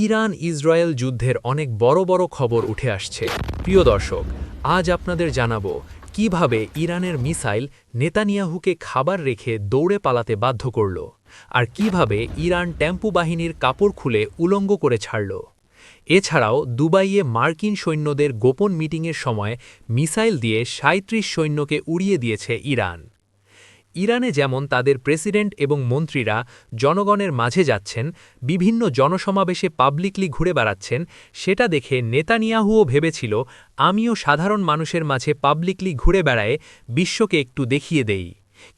Iran Israel যুদ্ধের অনেক বড় বড় খবর উঠে আসছে। প্রিয় দর্শক, আজ আপনাদের জানাবো কিভাবে ইরানের মিসাইল নেতানিয়াহুকে খাবার রেখে দৌড়ে পালাতে বাধ্য করল, আর কিভাবে ইরান টেম্পু বাহিনীর কাপড় খুলে উলঙ্গ করে ছাড়ল। এছাড়াও দুবাইয়ে মার্কিন সৈন্যদের গোপন মিটিংয়ের সময় মিসাইল দিয়ে ৩৭ সৈন্যকে উড়িয়ে দিয়েছে ইরান। ইরানে যেমন তাদের প্রেসিডেন্ট এবং মন্ত্রীরা জনগণের মাঝে যাচ্ছেন, বিভিন্ন জনসমাবেশে পাবলিকলি ঘুরে বেড়াচ্ছেন, সেটা দেখে নেতানিয়াহুও ভেবেছিল আমিও সাধারণ মানুষের মাঝে পাবলিকলি ঘুরে বেড়ায়ে বিশ্বকে একটু দেখিয়ে দেই।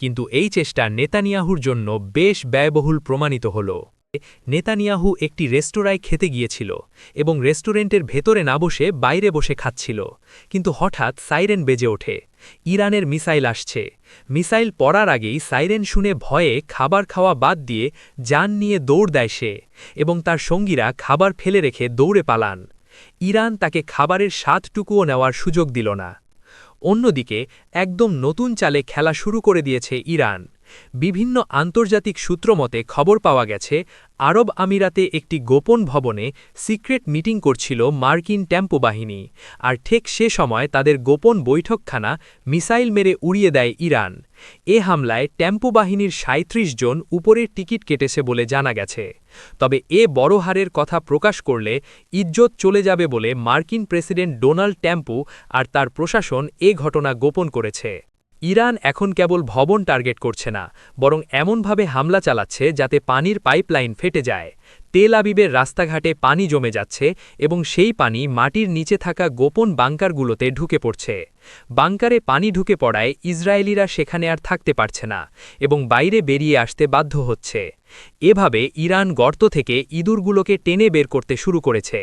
কিন্তু এই চেষ্টা নেতানিয়াহুর জন্য বেশ ব্যয়বহুল প্রমাণিত হল। নেতানিয়াহু একটি রেস্তোরাঁয় খেতে গিয়েছিল এবং রেস্টুরেন্টের ভেতরে না বসে বাইরে বসে খাচ্ছিল, কিন্তু হঠাৎ সাইরেন বেজে ওঠে। ইরানের মিসাইল আসছে। মিসাইল পড়ার আগেই সাইরেন শুনে ভয়ে খাবার খাওয়া বাদ দিয়ে যান নিয়ে দৌড় দেয় সে, এবং তার সঙ্গীরা খাবার ফেলে রেখে দৌড়ে পালান। ইরান তাকে খাবারের স্বাদটুকুও নেওয়ার সুযোগ দিল না। অন্যদিকে একদম নতুন চালে খেলা শুরু করে দিয়েছে ইরান। বিভিন্ন আন্তর্জাতিক সূত্র মতে খবর পাওয়া গেছে আরব আমিরাতে একটি গোপন ভবনে সিক্রেট মিটিং করছিল মার্কিন টেম্পো বাহিনী, আর ঠিক সে সময় তাদের গোপন বৈঠকখানা মিসাইল মেরে উড়িয়ে দেয় ইরান। এ হামলায় টেম্পো বাহিনীর ৩৭ জন উপরের টিকিট কেটেছে বলে জানা গেছে। তবে এ বড় হারের কথা প্রকাশ করলে ইজ্জত চলে যাবে বলে মার্কিন প্রেসিডেন্ট ডোনাল্ড ট্রাম্প আর তার প্রশাসন এ ঘটনা গোপন করেছে। ইরান এখন কেবল ভবন টার্গেট করছে না, বরং এমনভাবে হামলা চালাচ্ছে যাতে পানির পাইপলাইন ফেটে যায়। তেল আবিবের রাস্তাঘাটে পানি জমে যাচ্ছে এবং সেই পানি মাটির নিচে থাকা গোপন বাংকারগুলোতে ঢুকে পড়ছে। বাংকারে পানি ঢুকে পড়ায় ইসরায়েলিরা সেখানে আর থাকতে পারছে না এবং বাইরে বেরিয়ে আসতে বাধ্য হচ্ছে। এভাবে ইরান গর্ত থেকে ইঁদুরগুলোকে টেনে বের করতে শুরু করেছে।